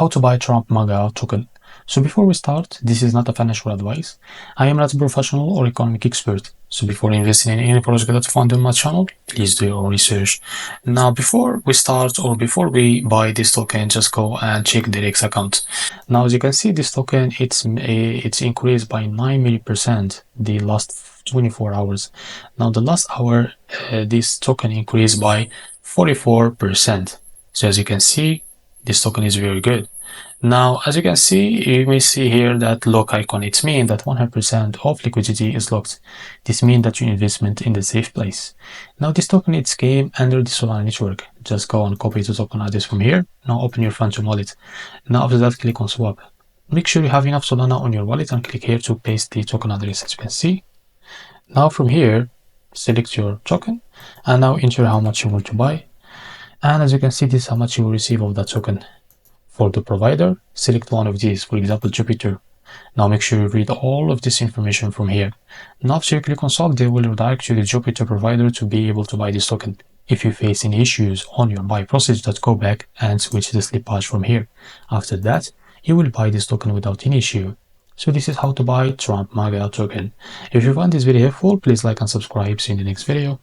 how to buy TRUMPMAGA token. So before we start, this is not a financial advice. I am not a professional or economic expert. So before investing in any project that's found on my channel, please do your own research. Now, before we start or before we buy this token, just go and check the Rex account. Now, as you can see, this token, it's increased by 9 million % the last 24 hours. Now, the last hour, this token increased by 44%. So as you can see, this token is very good. Now, as you can see, you may see here that lock icon. It means that 100% of liquidity is locked. This means that your investment in the safe place. Now, this token it's came under the Solana network. Just go and copy the token address from here. Now open your Phantom wallet. Now after that, click on swap. Make sure you have enough Solana on your wallet and click here to paste the token address, as you can see. Now from here, select your token and now enter how much you want to buy. And as you can see, this is how much you will receive of that token. For the provider, select one of these, for example, Jupiter. Now make sure you read all of this information from here. Now after you click on solve, they will redirect you to the Jupiter provider to be able to buy this token. If you face any issues on your buy process, just go back and switch the slippage from here. After that, you will buy this token without any issue. So this is how to buy TRUMPMAGA token. If you found this video helpful, please like and subscribe. See you in the next video.